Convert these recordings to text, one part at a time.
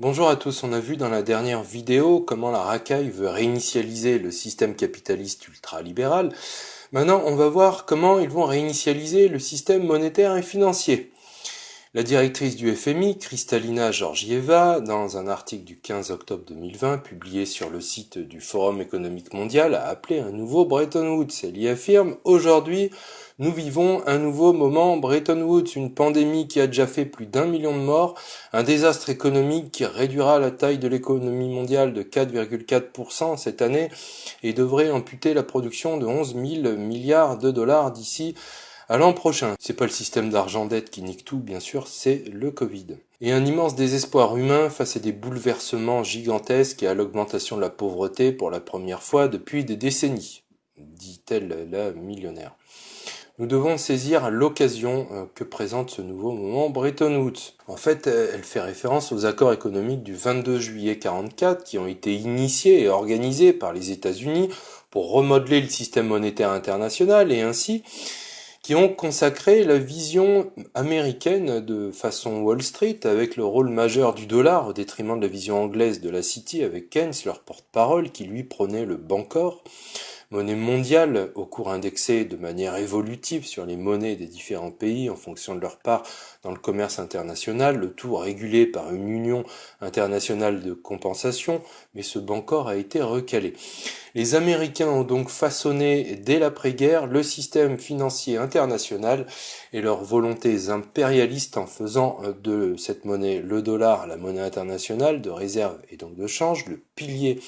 Bonjour à tous, on a vu dans la dernière vidéo comment la racaille veut réinitialiser le système capitaliste ultralibéral. Maintenant, on va voir comment ils vont réinitialiser le système monétaire et financier. La directrice du FMI, Kristalina Georgieva, dans un article du 15 octobre 2020 publié sur le site du Forum économique mondial, a appelé un nouveau Bretton Woods. Elle y affirme « Aujourd'hui, nous vivons un nouveau moment Bretton Woods, une pandémie qui a déjà fait plus d'1 million de morts, un désastre économique qui réduira la taille de l'économie mondiale de 4,4% cette année et devrait amputer la production de 11 000 milliards de dollars d'ici à l'an prochain. C'est pas le système d'argent-dette qui nique tout, bien sûr, c'est le Covid. Et un immense désespoir humain face à des bouleversements gigantesques et à l'augmentation de la pauvreté pour la première fois depuis des décennies, dit-elle la millionnaire. Nous devons saisir l'occasion que présente ce nouveau moment Bretton Woods. En fait, elle fait référence aux accords économiques du 22 juillet 1944 qui ont été initiés et organisés par les États-Unis pour remodeler le système monétaire international et ainsi qui ont consacré la vision américaine de façon Wall Street avec le rôle majeur du dollar au détriment de la vision anglaise de la City avec Keynes, leur porte-parole, qui lui prônait le Bancor, monnaie mondiale au cours indexé de manière évolutive sur les monnaies des différents pays en fonction de leur part dans le commerce international, le tout régulé par une union internationale de compensation, mais ce Bancor a été recalé. Les Américains ont donc façonné dès l'après-guerre le système financier international et leurs volontés impérialistes en faisant de cette monnaie, le dollar, la monnaie internationale de réserve et donc de change, le pilier,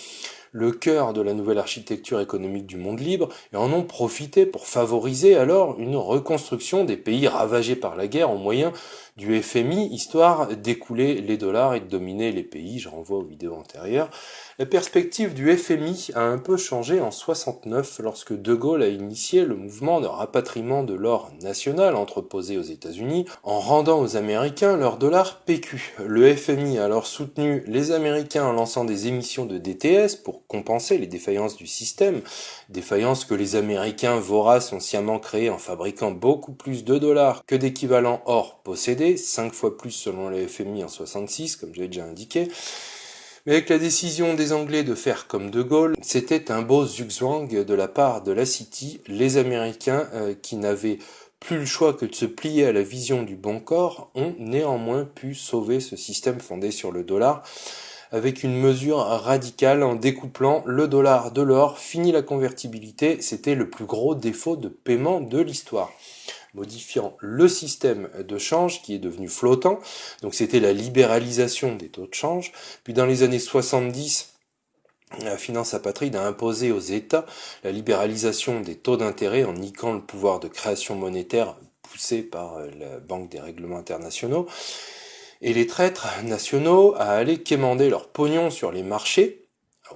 le cœur de la nouvelle architecture économique du monde libre, et en ont profité pour favoriser alors une reconstruction des pays ravagés par la guerre au moyen du FMI, histoire d'écouler les dollars et de dominer les pays. Je renvoie aux vidéos antérieures. La perspective du FMI a un peu changé en 69 lorsque De Gaulle a initié le mouvement de rapatriement de l'or national entreposé aux États-Unis en rendant aux Américains leur dollar PQ. Le FMI a alors soutenu les Américains en lançant des émissions de DTS pour compenser les défaillances du système, défaillances que les Américains voraces ont sciemment créées en fabriquant beaucoup plus de dollars que d'équivalent or possédé, 5 fois plus selon le FMI en 66, comme je l'ai déjà indiqué. Mais avec la décision des Anglais de faire comme De Gaulle, c'était un beau zugzwang de la part de la City, les Américains qui n'avaient plus le choix que de se plier à la vision du Bancor, ont néanmoins pu sauver ce système fondé sur le dollar avec une mesure radicale en découplant le dollar de l'or. Fini la convertibilité, c'était le plus gros défaut de paiement de l'histoire, modifiant le système de change qui est devenu flottant. Donc c'était la libéralisation des taux de change. Puis dans les années 70, la finance apatride a imposé aux États la libéralisation des taux d'intérêt en niquant le pouvoir de création monétaire poussé par la Banque des règlements internationaux. Et les traîtres nationaux à aller quémander leur pognon sur les marchés,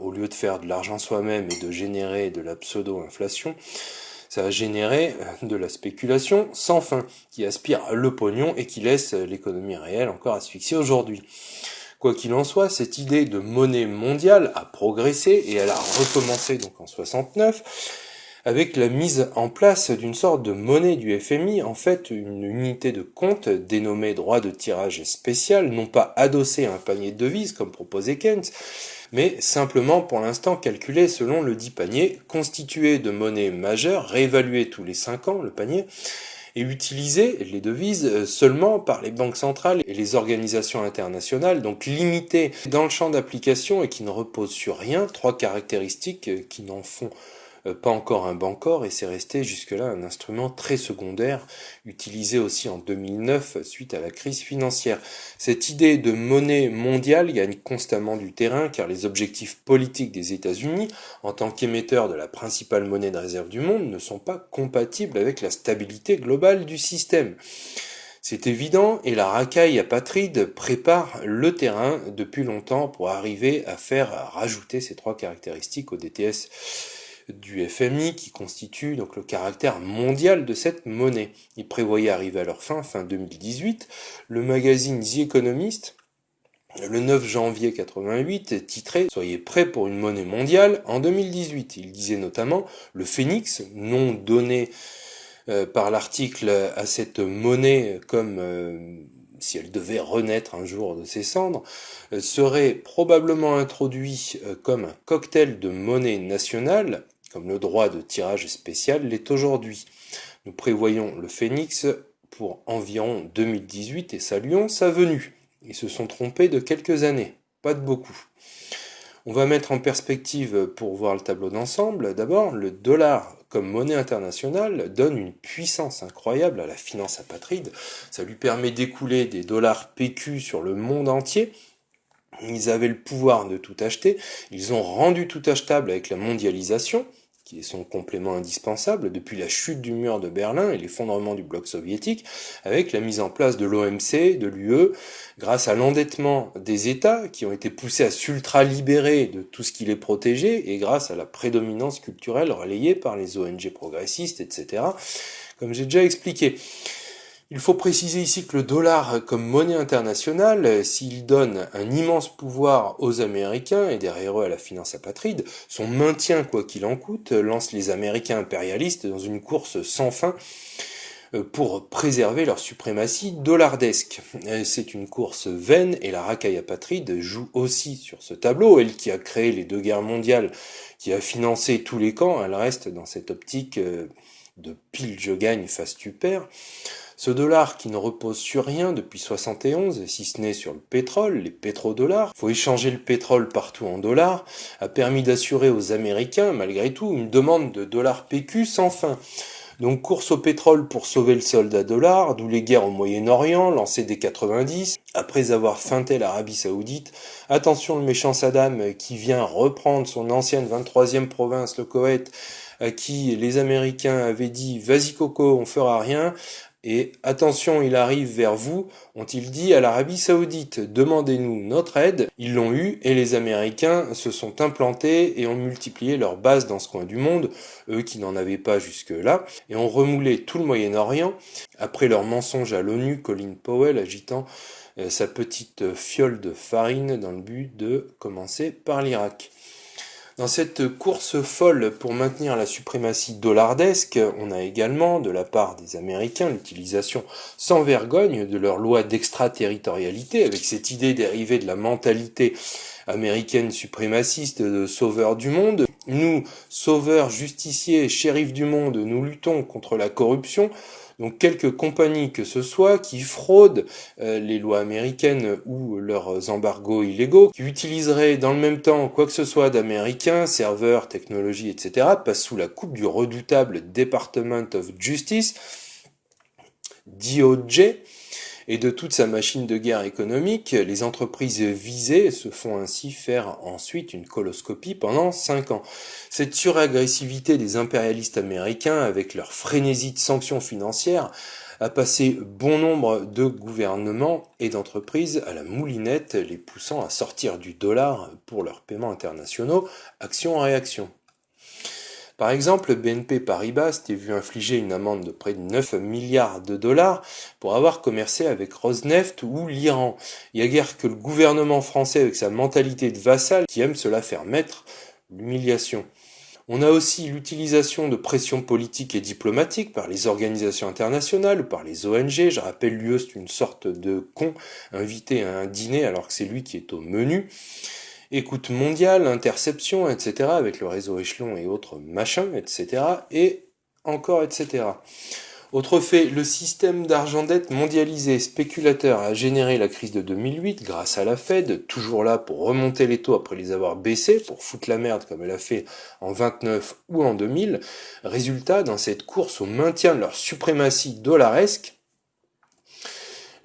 au lieu de faire de l'argent soi-même et de générer de la pseudo-inflation, ça a généré de la spéculation sans fin, qui aspire le pognon et qui laisse l'économie réelle encore asphyxiée aujourd'hui. Quoi qu'il en soit, cette idée de monnaie mondiale a progressé et elle a recommencé donc en 69 avec la mise en place d'une sorte de monnaie du FMI, en fait une unité de compte dénommée droit de tirage spécial, non pas adossée à un panier de devises comme proposait Keynes, mais simplement pour l'instant calculé selon le dit panier, constitué de monnaies majeures, réévaluées tous les 5 ans, le panier, et utilisé, les devises, seulement par les banques centrales et les organisations internationales, donc limitées dans le champ d'application et qui ne reposent sur rien, 3 caractéristiques qui n'en font pas encore un Bancor, et c'est resté jusque-là un instrument très secondaire, utilisé aussi en 2009 suite à la crise financière. Cette idée de monnaie mondiale gagne constamment du terrain car les objectifs politiques des États-Unis, en tant qu'émetteurs de la principale monnaie de réserve du monde, ne sont pas compatibles avec la stabilité globale du système. C'est évident, et la racaille apatride prépare le terrain depuis longtemps pour arriver à faire rajouter ces 3 caractéristiques au DTS du FMI qui constitue donc le caractère mondial de cette monnaie. Ils prévoyaient arriver à leur fin 2018. Le magazine The Economist, le 9 janvier 88, titrait « Soyez prêts pour une monnaie mondiale en 2018 ». Il disait notamment « Le phénix, nom donné par l'article à cette monnaie comme si elle devait renaître un jour de ses cendres, serait probablement introduit comme un cocktail de monnaie nationale, comme le droit de tirage spécial l'est aujourd'hui. Nous prévoyons le phénix pour environ 2018 et saluons sa venue. Ils se sont trompés de quelques années, pas de beaucoup. On va mettre en perspective pour voir le tableau d'ensemble. D'abord, le dollar comme monnaie internationale donne une puissance incroyable à la finance apatride. Ça lui permet d'écouler des dollars PQ sur le monde entier. Ils avaient le pouvoir de tout acheter. Ils ont rendu tout achetable avec la mondialisation, qui est son complément indispensable depuis la chute du mur de Berlin et l'effondrement du bloc soviétique, avec la mise en place de l'OMC, de l'UE, grâce à l'endettement des États qui ont été poussés à s'ultra-libérer de tout ce qui les protégeait, et grâce à la prédominance culturelle relayée par les ONG progressistes, etc., comme j'ai déjà expliqué. Il faut préciser ici que le dollar comme monnaie internationale, s'il donne un immense pouvoir aux Américains et derrière eux à la finance apatride, son maintien quoi qu'il en coûte lance les Américains impérialistes dans une course sans fin pour préserver leur suprématie dollardesque. C'est une course vaine et la racaille apatride joue aussi sur ce tableau. Elle qui a créé les 2 guerres mondiales, qui a financé tous les camps, elle reste dans cette optique de pile je gagne face tu perds. Ce dollar qui ne repose sur rien depuis 71, si ce n'est sur le pétrole, les pétrodollars, faut échanger le pétrole partout en dollars, a permis d'assurer aux Américains, malgré tout, une demande de dollars PQ sans fin. Donc course au pétrole pour sauver le soldat dollar, d'où les guerres au Moyen-Orient, lancées dès 90, après avoir feinté l'Arabie Saoudite. Attention le méchant Saddam qui vient reprendre son ancienne 23e province, le Koweït, à qui les Américains avaient dit « Vas-y Coco, on fera rien ». Et attention, il arrive vers vous, ont-ils dit à l'Arabie Saoudite, demandez-nous notre aide. Ils l'ont eu et les Américains se sont implantés et ont multiplié leurs bases dans ce coin du monde, eux qui n'en avaient pas jusque-là, et ont remoulé tout le Moyen-Orient. Après leur mensonge à l'ONU, Colin Powell agitant sa petite fiole de farine dans le but de commencer par l'Irak. Dans cette course folle pour maintenir la suprématie dollardesque, on a également, de la part des Américains, l'utilisation sans vergogne de leur loi d'extraterritorialité, avec cette idée dérivée de la mentalité américaine suprémaciste de sauveur du monde. Nous, sauveurs, justiciers, shérifs du monde, nous luttons contre la corruption. Donc quelques compagnies que ce soit qui fraudent les lois américaines ou leurs embargos illégaux, qui utiliseraient dans le même temps quoi que ce soit d'américains, serveurs, technologies, etc., passent sous la coupe du redoutable Department of Justice, DOJ, et de toute sa machine de guerre économique. Les entreprises visées se font ainsi faire ensuite une coloscopie pendant 5 ans. Cette suragressivité des impérialistes américains, avec leur frénésie de sanctions financières, a passé bon nombre de gouvernements et d'entreprises à la moulinette, les poussant à sortir du dollar pour leurs paiements internationaux, action en réaction. Par exemple, BNP Paribas s'était vu infliger une amende de près de 9 milliards de dollars pour avoir commercé avec Rosneft ou l'Iran. Il n'y a guère que le gouvernement français avec sa mentalité de vassal qui aime se la faire mettre, l'humiliation. On a aussi l'utilisation de pressions politiques et diplomatiques par les organisations internationales ou par les ONG. Je rappelle, l'UE, c'est une sorte de con invité à un dîner alors que c'est lui qui est au menu. Écoute mondiale, interception, etc., avec le réseau échelon et autres machins, etc., et encore, etc. Autre fait, le système d'argent-dette mondialisé spéculateur a généré la crise de 2008 grâce à la Fed, toujours là pour remonter les taux après les avoir baissés, pour foutre la merde comme elle a fait en 29 ou en 2000. Résultat, dans cette course au maintien de leur suprématie dollaresque,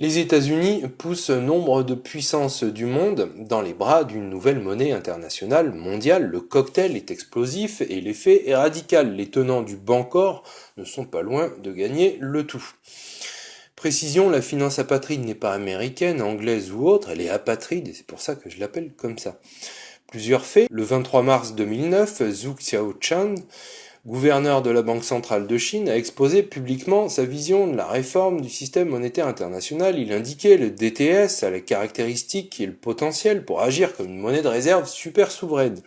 les États-Unis poussent nombre de puissances du monde dans les bras d'une nouvelle monnaie internationale mondiale. Le cocktail est explosif et l'effet est radical. Les tenants du Bancor ne sont pas loin de gagner le tout. Précision, la finance apatride n'est pas américaine, anglaise ou autre, elle est apatride et c'est pour ça que je l'appelle comme ça. Plusieurs faits. Le 23 mars 2009, Zhu Xiaochuan, gouverneur de la Banque centrale de Chine, a exposé publiquement sa vision de la réforme du système monétaire international. Il indiquait le DTS a les caractéristiques et le potentiel pour agir comme une monnaie de réserve super souveraine.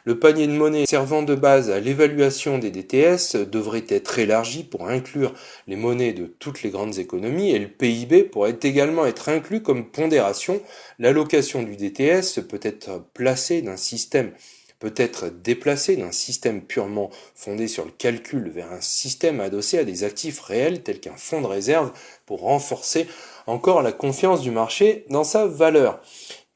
Le panier de monnaie servant de base à l'évaluation des DTS devrait être élargi pour inclure les monnaies de toutes les grandes économies et le PIB pourrait également être inclus comme pondération. L'allocation du DTS peut être déplacé d'un système purement fondé sur le calcul vers un système adossé à des actifs réels tels qu'un fonds de réserve pour renforcer encore la confiance du marché dans sa valeur.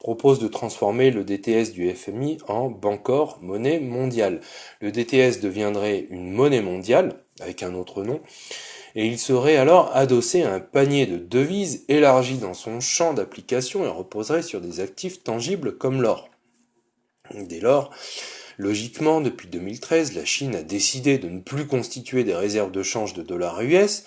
Il propose de transformer le DTS du FMI en Bancor, monnaie mondiale. Le DTS deviendrait une monnaie mondiale, avec un autre nom, et il serait alors adossé à un panier de devises élargi dans son champ d'application et reposerait sur des actifs tangibles comme l'or. Dès lors, logiquement, depuis 2013, la Chine a décidé de ne plus constituer des réserves de change de dollars US.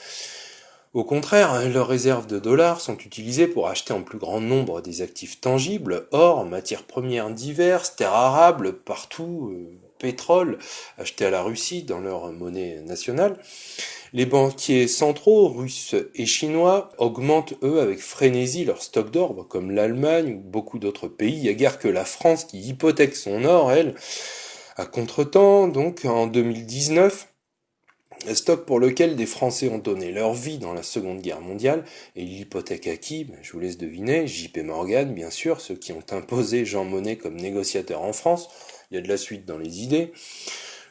Au contraire, leurs réserves de dollars sont utilisées pour acheter en plus grand nombre des actifs tangibles, or, matières premières diverses, terres arables, partout, pétrole, acheté à la Russie dans leur monnaie nationale. Les banquiers centraux, russes et chinois, augmentent eux avec frénésie leur stock d'or, comme l'Allemagne ou beaucoup d'autres pays. Il y a guère que la France qui hypothèque son or, elle, à contretemps, donc en 2019, stock pour lequel des Français ont donné leur vie dans la Seconde Guerre mondiale, et l'hypothèque à qui? Je vous laisse deviner, JP Morgan, bien sûr, ceux qui ont imposé Jean Monnet comme négociateur en France. Il y a de la suite dans les idées.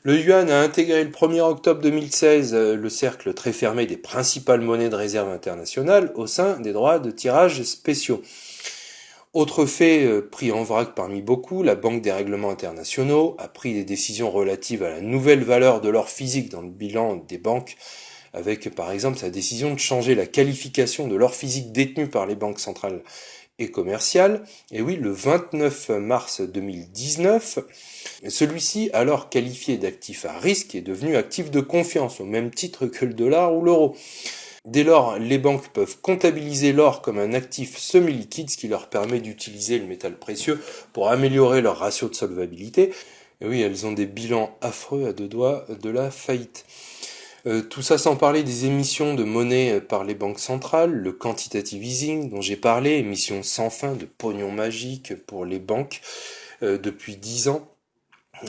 Le yuan a intégré le 1er octobre 2016 le cercle très fermé des principales monnaies de réserve internationales au sein des droits de tirage spéciaux. Autre fait pris en vrac parmi beaucoup, la Banque des règlements internationaux a pris des décisions relatives à la nouvelle valeur de l'or physique dans le bilan des banques, avec par exemple sa décision de changer la qualification de l'or physique détenu par les banques centrales et commerciales. Et oui, le 29 mars 2019, celui-ci, alors qualifié d'actif à risque, est devenu actif de confiance, au même titre que le dollar ou l'euro. Dès lors, les banques peuvent comptabiliser l'or comme un actif semi-liquide, ce qui leur permet d'utiliser le métal précieux pour améliorer leur ratio de solvabilité. Et oui, elles ont des bilans affreux à 2 doigts de la faillite. Tout ça sans parler des émissions de monnaie par les banques centrales, le quantitative easing dont j'ai parlé, émissions sans fin de pognon magique pour les banques depuis 10 ans,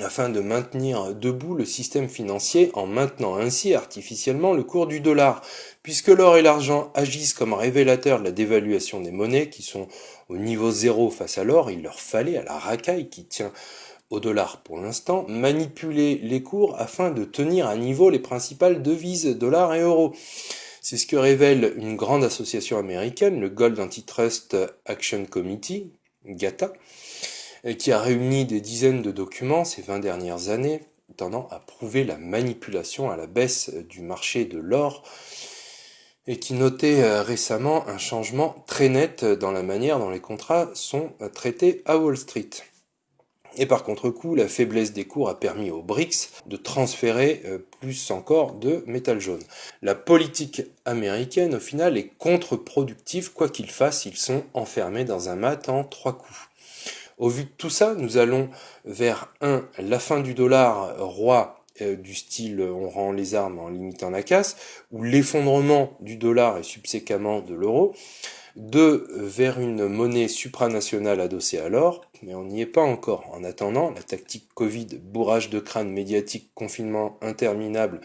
afin de maintenir debout le système financier en maintenant ainsi artificiellement le cours du dollar. Puisque l'or et l'argent agissent comme révélateurs de la dévaluation des monnaies qui sont au niveau zéro face à l'or, il leur fallait à la racaille qui tient au dollar pour l'instant, manipuler les cours afin de tenir à niveau les principales devises dollars et euros. C'est ce que révèle une grande association américaine, le Gold Antitrust Action Committee, GATA, qui a réuni des dizaines de documents ces 20 dernières années, tendant à prouver la manipulation à la baisse du marché de l'or, et qui notait récemment un changement très net dans la manière dont les contrats sont traités à Wall Street. Et par contre-coup, la faiblesse des cours a permis aux BRICS de transférer plus encore de métal jaune. La politique américaine, au final, est contre-productive. Quoi qu'ils fassent, ils sont enfermés dans un mat en 3 coups. Au vu de tout ça, nous allons vers la fin du dollar roi du style on rend les armes en limitant la casse, ou l'effondrement du dollar et subséquemment de l'euro. 2, vers une monnaie supranationale adossée à l'or, mais on n'y est pas encore. En attendant, la tactique Covid, bourrage de crâne médiatique, confinement interminable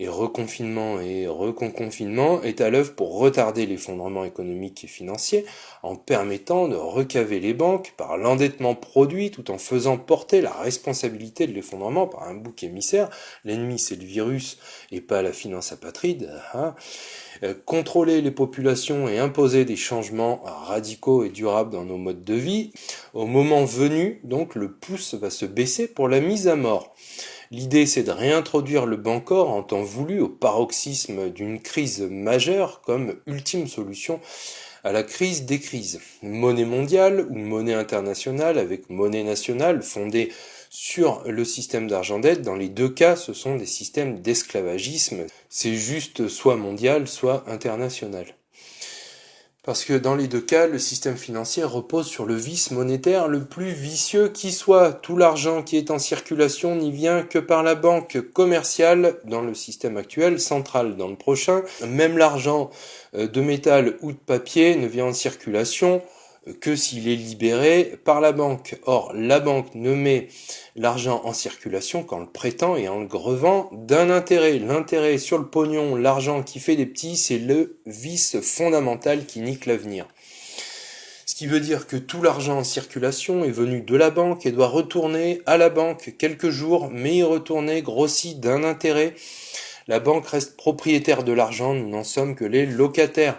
et reconfinement et reconfinement est à l'œuvre pour retarder l'effondrement économique et financier en permettant de recaver les banques par l'endettement produit tout en faisant porter la responsabilité de l'effondrement par un bouc émissaire. L'ennemi c'est le virus et pas la finance apatride. Contrôler les populations et imposer des changements radicaux et durables dans nos modes de vie. Au moment venu, donc, le pouce va se baisser pour la mise à mort. L'idée, c'est de réintroduire le Bancor en temps voulu au paroxysme d'une crise majeure comme ultime solution à la crise des crises. Monnaie mondiale ou monnaie internationale avec monnaie nationale fondée sur le système d'argent-dette, dans les deux cas, ce sont des systèmes d'esclavagisme. C'est juste soit mondial, soit international. Parce que dans les deux cas, le système financier repose sur le vice monétaire le plus vicieux qui soit. Tout l'argent qui est en circulation n'y vient que par la banque commerciale dans le système actuel, central dans le prochain. Même l'argent de métal ou de papier ne vient en circulation que s'il est libéré par la banque. Or, la banque ne met l'argent en circulation qu'en le prêtant et en le grevant d'un intérêt. L'intérêt sur le pognon, l'argent qui fait des petits, c'est le vice fondamental qui nique l'avenir. Ce qui veut dire que tout l'argent en circulation est venu de la banque et doit retourner à la banque quelques jours, mais y retourner grossi d'un intérêt. La banque reste propriétaire de l'argent, nous n'en sommes que les locataires.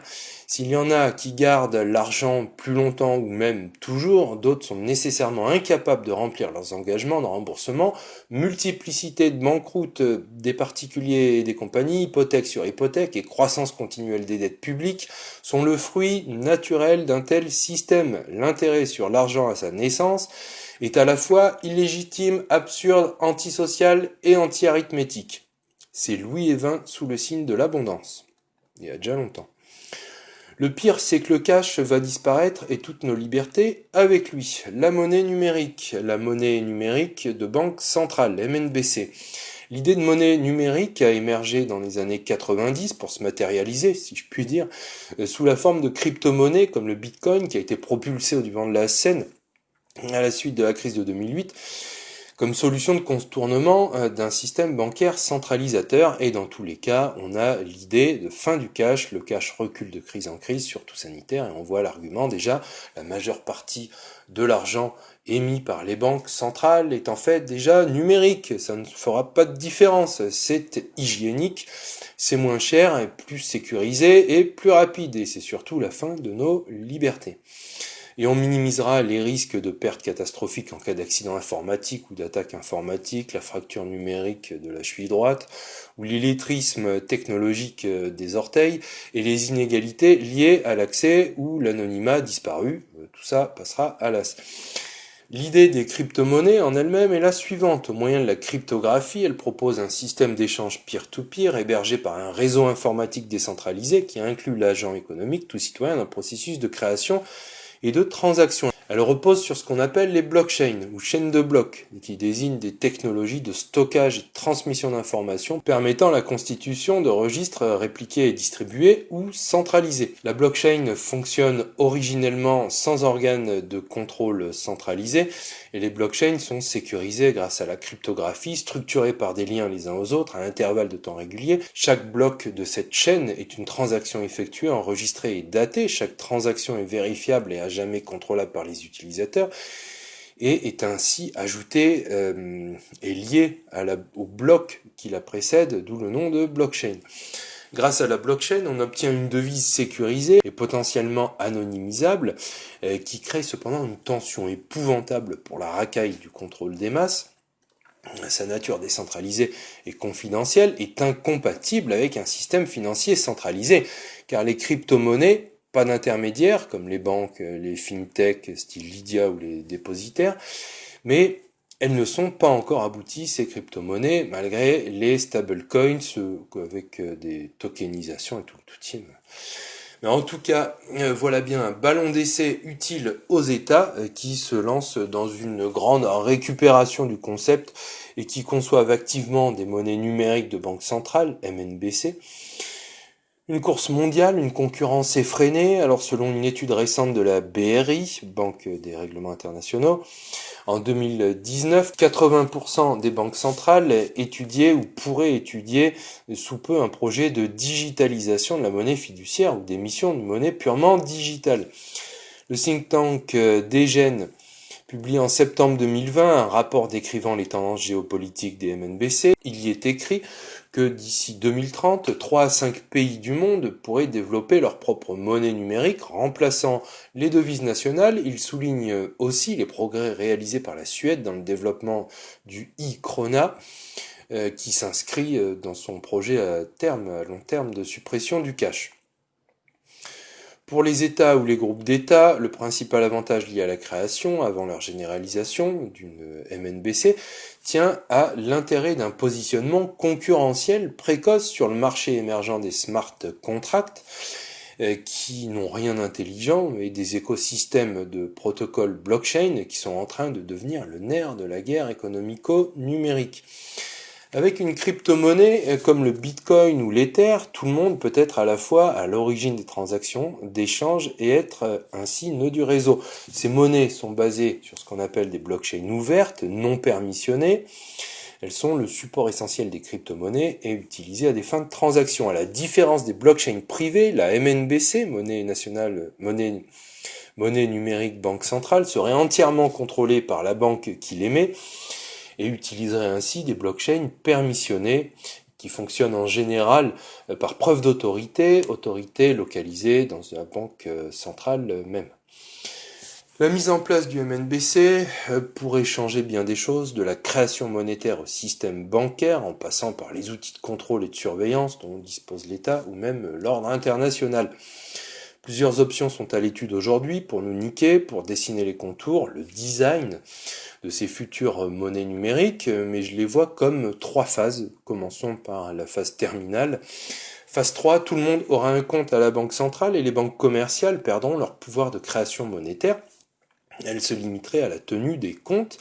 S'il y en a qui gardent l'argent plus longtemps ou même toujours, d'autres sont nécessairement incapables de remplir leurs engagements de remboursement. Multiplicité de banqueroutes des particuliers et des compagnies, hypothèque sur hypothèque et croissance continuelle des dettes publiques sont le fruit naturel d'un tel système. L'intérêt sur l'argent à sa naissance est à la fois illégitime, absurde, antisocial et anti-arithmétique. C'est Louis Évin sous le signe de l'abondance. Il y a déjà longtemps. Le pire, c'est que le cash va disparaître et toutes nos libertés avec lui. La monnaie numérique de banque centrale, MNBC. L'idée de monnaie numérique a émergé dans les années 90 pour se matérialiser, si je puis dire, sous la forme de crypto-monnaies comme le Bitcoin qui a été propulsé au devant de la scène à la suite de la crise de 2008. Comme solution de contournement d'un système bancaire centralisateur. Et dans tous les cas, on a l'idée de fin du cash. Le cash recule de crise en crise, surtout sanitaire, et on voit l'argument déjà, la majeure partie de l'argent émis par les banques centrales est en fait déjà numérique. Ça ne fera pas de différence. C'est hygiénique, c'est moins cher, et plus sécurisé et plus rapide. Et c'est surtout la fin de nos libertés. Et on minimisera les risques de pertes catastrophiques en cas d'accident informatique ou d'attaque informatique, la fracture numérique de la cheville droite, ou l'illettrisme technologique des orteils, et les inégalités liées à l'accès ou l'anonymat disparu. Tout ça passera à l'as. L'idée des crypto-monnaies en elle-même est la suivante. Au moyen de la cryptographie, elle propose un système d'échange peer-to-peer hébergé par un réseau informatique décentralisé qui inclut l'agent économique, tout citoyen, dans le processus de création et de transactions. Elle repose sur ce qu'on appelle les blockchains, ou chaînes de blocs, qui désignent des technologies de stockage et de transmission d'informations permettant la constitution de registres répliqués et distribués ou centralisés. La blockchain fonctionne originellement sans organe de contrôle centralisé, et les blockchains sont sécurisées grâce à la cryptographie, structurées par des liens les uns aux autres à intervalles de temps réguliers. Chaque bloc de cette chaîne est une transaction effectuée, enregistrée et datée. Chaque transaction est vérifiable et à jamais contrôlable par les utilisateurs et est ainsi ajoutée et liée au bloc qui la précède, d'où le nom de blockchain. Grâce à la blockchain, on obtient une devise sécurisée et potentiellement anonymisable qui crée cependant une tension épouvantable pour la racaille du contrôle des masses. Sa nature décentralisée et confidentielle est incompatible avec un système financier centralisé, car les crypto-monnaies, pas d'intermédiaires comme les banques, les fintech style Lydia ou les dépositaires, mais elles ne sont pas encore abouties, ces crypto-monnaies, malgré les stablecoins avec des tokenisations et tout le toutime. Mais en tout cas, voilà bien un ballon d'essai utile aux États qui se lancent dans une grande récupération du concept et qui conçoivent activement des monnaies numériques de banque centrale, MNBC. Une course mondiale, une concurrence effrénée. Alors selon une étude récente de la BRI, Banque des règlements internationaux, en 2019, 80% des banques centrales étudiaient ou pourraient étudier sous peu un projet de digitalisation de la monnaie fiduciaire ou d'émission de monnaie purement digitale. Le think tank Degen publie en septembre 2020 un rapport décrivant les tendances géopolitiques des MNBC. Il y est écrit que d'ici 2030, 3 à 5 pays du monde pourraient développer leur propre monnaie numérique, remplaçant les devises nationales. Il souligne aussi les progrès réalisés par la Suède dans le développement du e-krona, qui s'inscrit dans son projet à long terme de suppression du cash. Pour les États ou les groupes d'États, le principal avantage lié à la création, avant leur généralisation d'une MNBC, tient à l'intérêt d'un positionnement concurrentiel précoce sur le marché émergent des smart contracts, qui n'ont rien d'intelligent, mais des écosystèmes de protocoles blockchain qui sont en train de devenir le nerf de la guerre économico-numérique. Avec une crypto-monnaie comme le Bitcoin ou l'Ether, tout le monde peut être à la fois à l'origine des transactions, d'échanges et être ainsi nœud du réseau. Ces monnaies sont basées sur ce qu'on appelle des blockchains ouvertes, non permissionnées. Elles sont le support essentiel des crypto-monnaies et utilisées à des fins de transaction. À la différence des blockchains privées, la MNBC, monnaie numérique banque centrale, serait entièrement contrôlée par la banque qui l'émet et utiliserait ainsi des blockchains permissionnées qui fonctionnent en général par preuve d'autorité, autorité localisée dans la banque centrale même. La mise en place du MNBC pourrait changer bien des choses, de la création monétaire au système bancaire, en passant par les outils de contrôle et de surveillance dont dispose l'État, ou même l'ordre international. Plusieurs options sont à l'étude aujourd'hui pour nous niquer, pour dessiner les contours, le design de ces futures monnaies numériques, mais je les vois comme 3 phases. Commençons par la phase terminale. Phase 3, tout le monde aura un compte à la banque centrale et les banques commerciales perdront leur pouvoir de création monétaire. Elles se limiteraient à la tenue des comptes.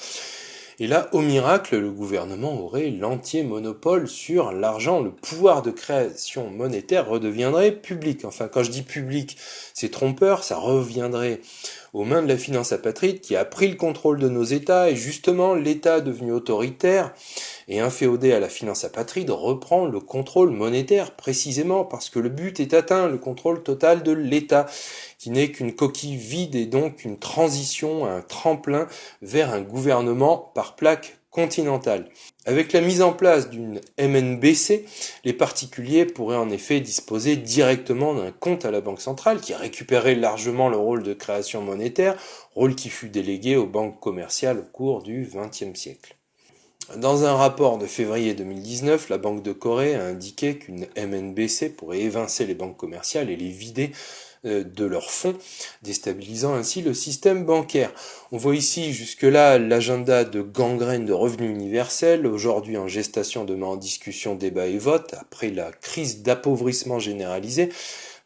Et là, au miracle, le gouvernement aurait l'entier monopole sur l'argent. Le pouvoir de création monétaire redeviendrait public. Enfin, quand je dis public, c'est trompeur, ça reviendrait aux mains de la finance apatride qui a pris le contrôle de nos États. Et justement, l'État devenu autoritaire et inféodé à la finance apatride reprend le contrôle monétaire précisément parce que le but est atteint, le contrôle total de l'État, qui n'est qu'une coquille vide et donc une transition, un tremplin vers un gouvernement par plaque continentale. Avec la mise en place d'une MNBC, les particuliers pourraient en effet disposer directement d'un compte à la Banque centrale qui récupérait largement le rôle de création monétaire, rôle qui fut délégué aux banques commerciales au cours du XXe siècle. Dans un rapport de février 2019, la Banque de Corée a indiqué qu'une MNBC pourrait évincer les banques commerciales et les vider de leurs fonds, déstabilisant ainsi le système bancaire. On voit ici jusque-là l'agenda de gangrène de revenu universel, aujourd'hui en gestation, demain en discussion, débat et vote, après la crise d'appauvrissement généralisé,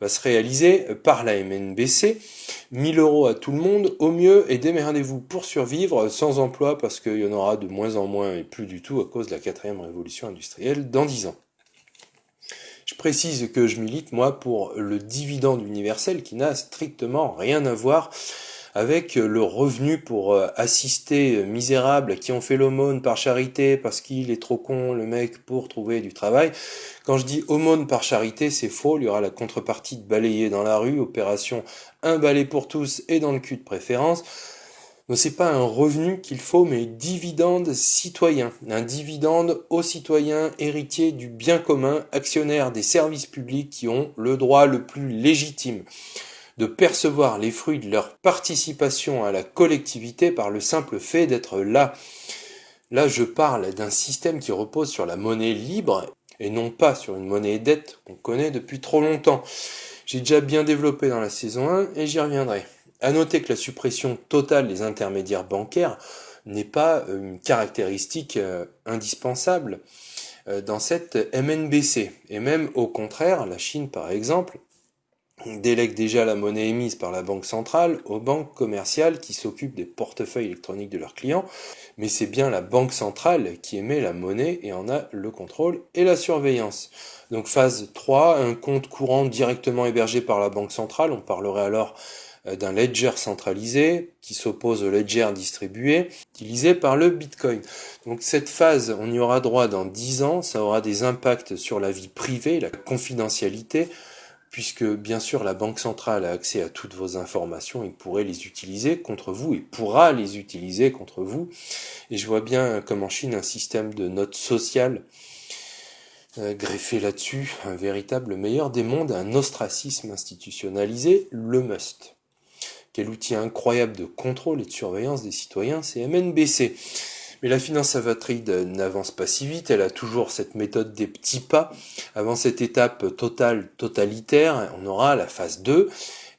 va se réaliser par la MNBC. 1000 € à tout le monde, au mieux, et démerdez-vous pour survivre, sans emploi, parce qu'il y en aura de moins en moins et plus du tout à cause de la 4e révolution industrielle dans 10 ans. Je précise que je milite, moi, pour le dividende universel qui n'a strictement rien à voir avec le revenu pour assister misérables qui ont fait l'aumône par charité parce qu'il est trop con, le mec, pour trouver du travail. Quand je dis aumône par charité, c'est faux. Il y aura la contrepartie de balayer dans la rue, opération un balai pour tous et dans le cul de préférence. Donc c'est pas un revenu qu'il faut, mais dividende citoyen. Un dividende aux citoyens héritiers du bien commun, actionnaires des services publics qui ont le droit le plus légitime de percevoir les fruits de leur participation à la collectivité par le simple fait d'être là. Là, je parle d'un système qui repose sur la monnaie libre et non pas sur une monnaie dette qu'on connaît depuis trop longtemps. J'ai déjà bien développé dans la saison 1 et j'y reviendrai. À noter que la suppression totale des intermédiaires bancaires n'est pas une caractéristique indispensable dans cette MNBC. Et même au contraire, la Chine par exemple, délègue déjà la monnaie émise par la banque centrale aux banques commerciales qui s'occupent des portefeuilles électroniques de leurs clients, mais c'est bien la banque centrale qui émet la monnaie et en a le contrôle et la surveillance. Donc phase 3, un compte courant directement hébergé par la banque centrale, on parlerait alors d'un ledger centralisé qui s'oppose au ledger distribué, utilisé par le Bitcoin. Donc cette phase, on y aura droit dans 10 ans, ça aura des impacts sur la vie privée, la confidentialité, puisque bien sûr la Banque centrale a accès à toutes vos informations et pourrait les utiliser contre vous et pourra les utiliser contre vous. Et je vois bien comme en Chine un système de notes sociales greffé là-dessus, un véritable meilleur des mondes, un ostracisme institutionnalisé, le must. Quel outil incroyable de contrôle et de surveillance des citoyens, c'est MNBC. Mais la finance apatride n'avance pas si vite, elle a toujours cette méthode des petits pas. Avant cette étape totalitaire, on aura la phase 2.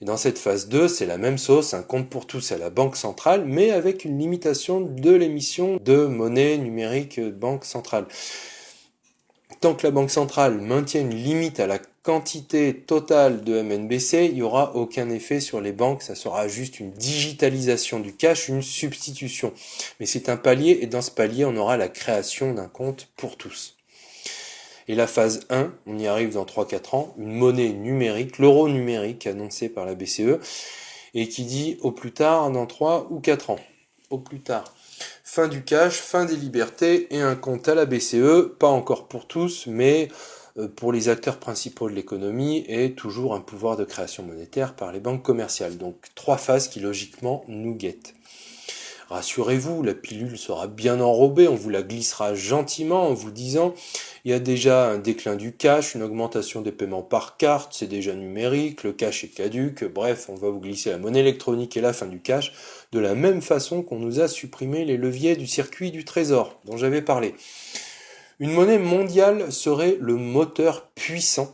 Et dans cette phase 2, c'est la même sauce, un compte pour tous à la Banque centrale, mais avec une limitation de l'émission de monnaie numérique Banque centrale. Tant que la Banque centrale maintient une limite à la quantité totale de MNBC, il n'y aura aucun effet sur les banques, ça sera juste une digitalisation du cash, une substitution. Mais c'est un palier, et dans ce palier, on aura la création d'un compte pour tous. Et la phase 1, on y arrive dans 3-4 ans, une monnaie numérique, l'euro numérique annoncé par la BCE, et qui dit au plus tard dans 3 ou 4 ans. Au plus tard. Fin du cash, fin des libertés et un compte à la BCE, pas encore pour tous, mais pour les acteurs principaux de l'économie et toujours un pouvoir de création monétaire par les banques commerciales. Donc 3 phases qui logiquement nous guettent. Rassurez-vous, la pilule sera bien enrobée, on vous la glissera gentiment en vous disant il y a déjà un déclin du cash, une augmentation des paiements par carte, c'est déjà numérique, le cash est caduque, bref, on va vous glisser la monnaie électronique et la fin du cash, de la même façon qu'on nous a supprimé les leviers du circuit du trésor, dont j'avais parlé. Une monnaie mondiale serait le moteur puissant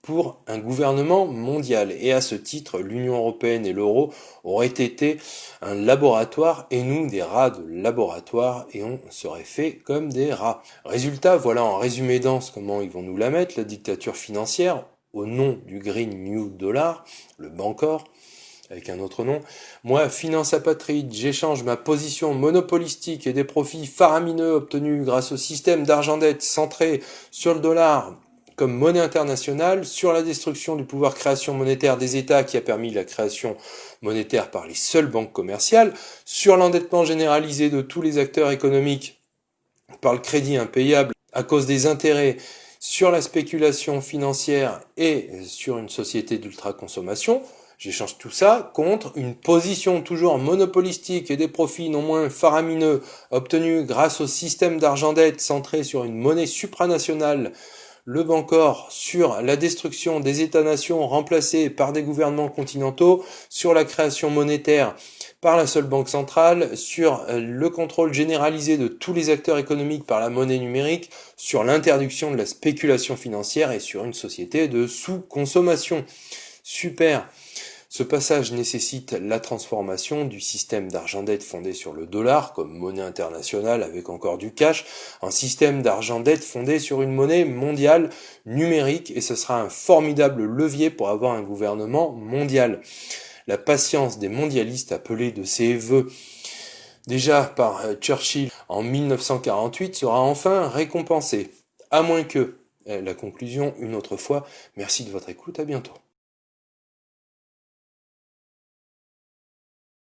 pour un gouvernement mondial. Et à ce titre, l'Union européenne et l'euro auraient été un laboratoire et nous des rats de laboratoire et on serait fait comme des rats. Résultat, voilà en résumé dense comment ils vont nous la mettre, la dictature financière au nom du Green New Dollar, le Bancor, avec un autre nom. Moi, finance apatride, j'échange ma position monopolistique et des profits faramineux obtenus grâce au système d'argent-dette centré sur le dollar comme monnaie internationale, sur la destruction du pouvoir création monétaire des États qui a permis la création monétaire par les seules banques commerciales, sur l'endettement généralisé de tous les acteurs économiques par le crédit impayable à cause des intérêts, sur la spéculation financière et sur une société d'ultra-consommation. J'échange tout ça contre une position toujours monopolistique et des profits non moins faramineux obtenus grâce au système d'argent-dette centré sur une monnaie supranationale, le Bancor, sur la destruction des États-nations remplacés par des gouvernements continentaux, sur la création monétaire par la seule banque centrale, sur le contrôle généralisé de tous les acteurs économiques par la monnaie numérique, sur l'interdiction de la spéculation financière et sur une société de sous-consommation. Super. Ce passage nécessite la transformation du système d'argent-dette fondé sur le dollar, comme monnaie internationale avec encore du cash, en système d'argent-dette fondé sur une monnaie mondiale numérique, et ce sera un formidable levier pour avoir un gouvernement mondial. La patience des mondialistes appelés de ses vœux déjà par Churchill en 1948 sera enfin récompensée. À moins que, la conclusion une autre fois, merci de votre écoute, à bientôt.